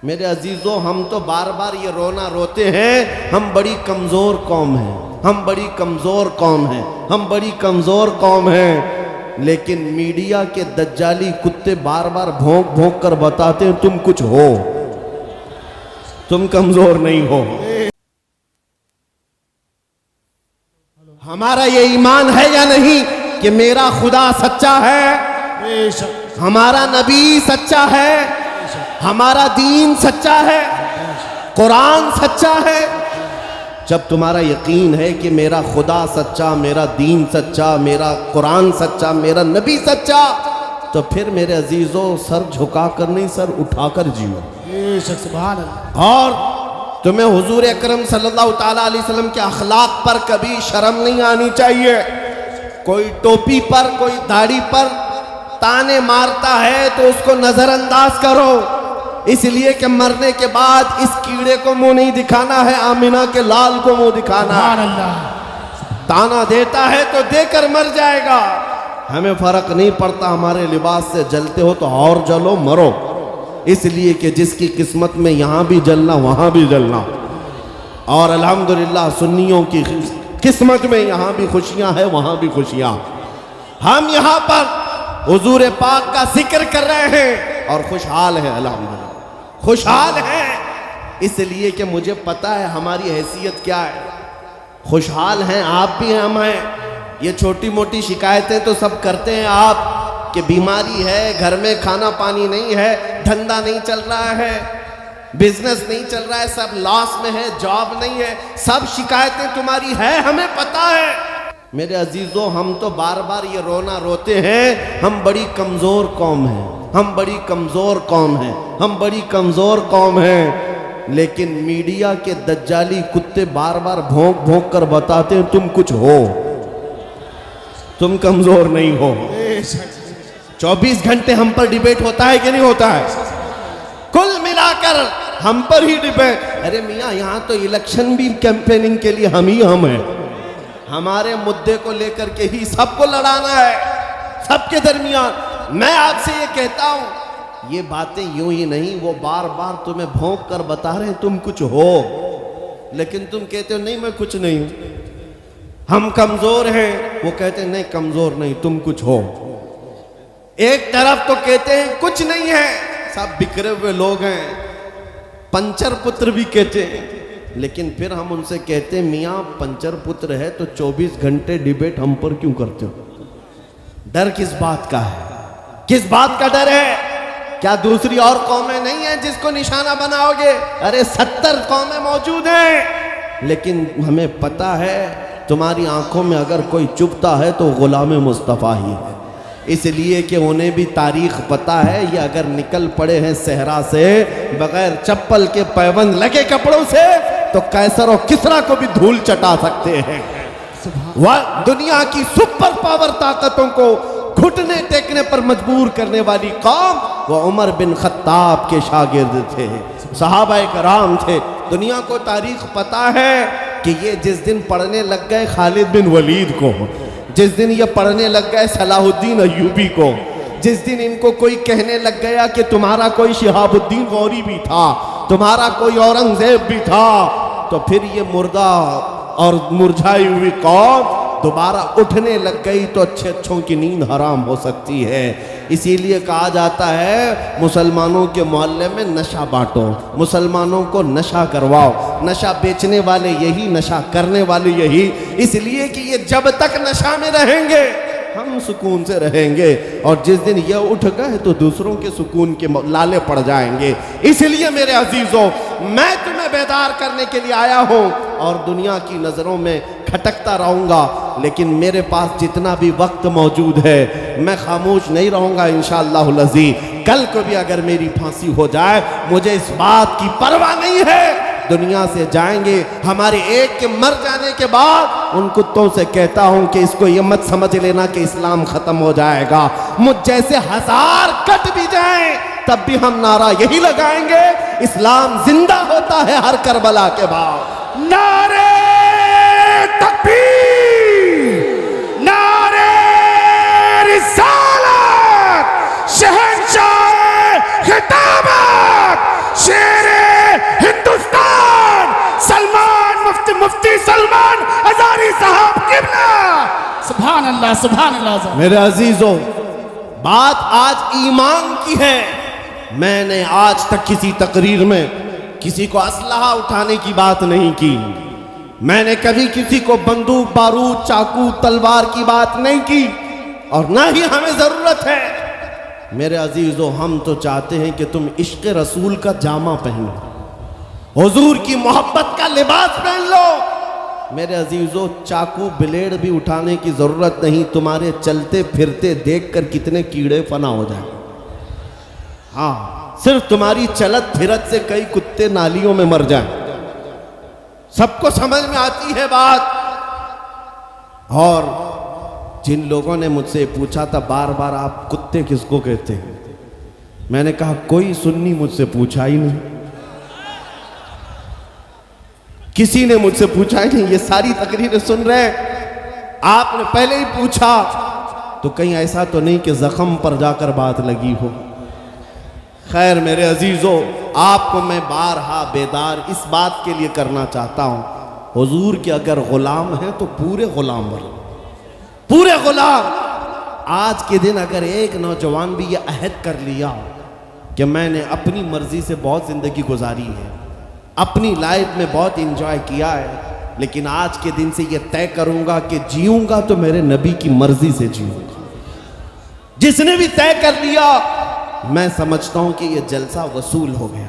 मेरे अजीजों, हम तो बार बार ये रोना रोते हैं, हम बड़ी कमज़ोर कौम हैं, हम बड़ी कमज़ोर कौम हैं, हम बड़ी कमज़ोर कौम हैं। लेकिन मीडिया के दज्जाली कुत्ते बार बार भौंक भौंक कर बताते हैं तुम कुछ हो, तुम कमज़ोर नहीं हो। हमारा ये ईमान है या नहीं कि मेरा खुदा सच्चा है, हमारा नबी सच्चा है, हमारा दीन सच्चा है, कुरान सच्चा है। जब तुम्हारा यकीन है कि मेरा खुदा सच्चा, मेरा दीन सच्चा, मेरा कुरान सच्चा, मेरा नबी सच्चा, तो फिर मेरे अजीजों सर झुकाकर नहीं, सर उठाकर जियो। और तुम्हें हुजूर अकरम सल्लल्लाहु ताला अलैहि वसल्लम के अखलाक पर कभी शर्म नहीं आनी चाहिए। कोई टोपी पर, कोई दाढ़ी पर ताने मारता है तो उसको नजरअंदाज करो, इसलिए कि मरने के बाद इस कीड़े को मुंह नहीं दिखाना है, आमिना के लाल को मुंह दिखाना है। ताना देता है तो देकर मर जाएगा, हमें फर्क नहीं पड़ता, हमारे लिबास से जलते हो तो और जलो, मरो, इसलिए कि जिसकी किस्मत में यहाँ भी जलना वहाँ भी जलना। और अल्हम्दुलिल्लाह सुन्नियों की किस्मत में यहाँ भी खुशियाँ हैं, वहाँ भी खुशियाँ। हम यहाँ पर हुजूर पाक का जिक्र कर रहे हैं और खुशहाल हैं, अल्हम्दुलिल्लाह खुशहाल हैं, इसलिए कि मुझे पता है हमारी हैसियत क्या है। खुशहाल हैं, आप भी हैं, हम हैं। ये छोटी मोटी शिकायतें तो सब करते हैं आप, कि बीमारी है, घर में खाना पानी नहीं है, धंधा नहीं चल रहा है, बिजनेस नहीं चल रहा है, सब लॉस में है, जॉब नहीं है, सब शिकायतें तुम्हारी है, हमें पता है। मेरे अजीजों, हम तो बार बार ये रोना रोते हैं, हम बड़ी कमज़ोर कौम हैं, हम बड़ी कमज़ोर कौम हैं, हम बड़ी कमज़ोर कौम हैं। लेकिन मीडिया के दज्जाली कुत्ते बार बार भौंक भौंक कर बताते हैं तुम कुछ हो, तुम कमज़ोर नहीं हो। 24 घंटे हम पर डिबेट होता है कि नहीं होता है? कुल मिलाकर हम पर ही डिबेट। अरे मियाँ, यहाँ तो इलेक्शन भी कैंपेनिंग के लिए हम ही हम हैं, हमारे मुद्दे को लेकर के ही सबको लड़ाना है, सबके दरमियान। मैं आपसे ये कहता हूं, ये बातें यूं ही नहीं, वो बार बार तुम्हें भौंक कर बता रहे हैं तुम कुछ हो, लेकिन तुम कहते हो नहीं मैं कुछ नहीं हूं, हम कमजोर हैं, वो कहते हैं नहीं कमजोर नहीं, तुम कुछ हो। एक तरफ तो कहते हैं कुछ नहीं है, सब बिखरे हुए लोग हैं, पंचर पुत्र भी कहते हैं, लेकिन फिर हम उनसे कहते हैं मियाँ पंचर पुत्र है तो 24 घंटे डिबेट हम पर क्यों करते हो? डर किस बात का है? किस बात का डर है? क्या दूसरी और कौमें नहीं है जिसको निशाना बनाओगे? अरे 70 कौमें मौजूद हैं, लेकिन हमें पता है तुम्हारी आंखों में अगर कोई चुभता है तो गुलाम मुस्तफ़ा ही है, इसलिए कि उन्हें भी तारीख पता है। ये अगर निकल पड़े हैं सहरा से बगैर चप्पल के, पैबंद लगे कपड़ों से, तो कैसर और किसरा को भी धूल चटा सकते हैं। वह दुनिया की सुपर पावर ताकतों को घुटने टेकने पर मजबूर करने वाली कौम, वह उमर बिन खत्ताब के शागिर्द थे, सहाबाए कराम थे। दुनिया को तारीख पता है कि ये जिस दिन पढ़ने लग गए खालिद बिन वलीद को, जिस दिन ये पढ़ने लग गए सलाहुद्दीन अय्यूबी को, जिस दिन इनको कोई कहने लग गया कि तुम्हारा कोई शिहाबुद्दीन गौरी भी था, तुम्हारा कोई औरंगजेब भी था, तो फिर ये मुर्दा और मुरझाई हुई कौम दोबारा उठने लग गई तो अच्छे अच्छों की नींद हराम हो सकती है। इसीलिए कहा जाता है मुसलमानों के मोहल्ले में नशा बांटो, मुसलमानों को नशा करवाओ, नशा बेचने वाले यही, नशा करने वाले यही, इसलिए कि ये जब तक नशा में रहेंगे हम सुकून से रहेंगे, और जिस दिन ये उठ गए तो दूसरों के सुकून के लाले पड़ जाएंगे। इसलिए मेरे अजीजों, मैं तुम्हें बेदार करने के लिए आया हूँ और दुनिया की नज़रों में खटकता रहूँगा, लेकिन मेरे पास जितना भी वक्त मौजूद है मैं खामोश नहीं रहूँगा इंशाअल्लाहुल अज़ीज़। कल को भी अगर मेरी फांसी हो जाए मुझे इस बात की परवाह नहीं है, दुनिया से जाएंगे। हमारे एक के मर जाने के बाद उन कुत्तों से कहता हूं कि इसको ये मत समझ लेना कि इस्लाम खत्म हो जाएगा, मुझ जैसे 1000 कट भी जाएं तब भी हम नारा यही लगाएंगे, इस्लाम जिंदा होता है हर करबला के बाद। नारे तकबीर, नारे रिसालत, शहंशाह खिताबत, शेरे हिंदुस्तान सलमान मुफ्ती सलमान अजारी साहब किबला। सुभान अल्लाह सुभान अल्लाह। मेरे अजीजों, बात आज ईमान की है। मैंने आज तक किसी तकरीर में किसी को असलहा उठाने की बात नहीं की। मैंने कभी किसी को बंदूक बारूद चाकू तलवार की बात नहीं की, और ना ही हमें जरूरत है। मेरे अजीजों, हम तो चाहते हैं कि तुम इश्क रसूल का जामा पहनो, हुजूर की मोहब्बत का लिबास पहन लो। मेरे अजीजों, चाकू ब्लेड भी उठाने की जरूरत नहीं। तुम्हारे चलते फिरते देखकर कितने कीड़े फना हो जाए। हाँ, सिर्फ तुम्हारी चलत फिरत से कई कुत्ते नालियों में मर जाएं। सबको समझ में आती है बात। और जिन लोगों ने मुझसे पूछा था बार बार, आप कुत्ते किसको कहते हैं, मैंने कहा कोई सुन्नी मुझसे पूछा ही नहीं, किसी ने मुझसे पूछा ही नहीं। ये सारी तकरीरें सुन रहे हैं, आपने पहले ही पूछा, तो कहीं ऐसा तो नहीं कि जख्म पर जाकर बात लगी हो। खैर मेरे अजीजों, आपको मैं बारहा बेदार इस बात के लिए करना चाहता हूं, हुजूर के अगर गुलाम हैं तो पूरे गुलाम बनो, पूरे गुलाम। आज के दिन अगर एक नौजवान भी ये अहद कर लिया कि मैंने अपनी मर्जी से बहुत जिंदगी गुजारी है, अपनी लाइफ में बहुत इंजॉय किया है, लेकिन आज के दिन से ये तय करूंगा कि जीऊंगा तो मेरे नबी की मर्जी से जीऊंगा, जिसने भी तय कर लिया, मैं समझता हूं कि ये जलसा वसूल हो गया।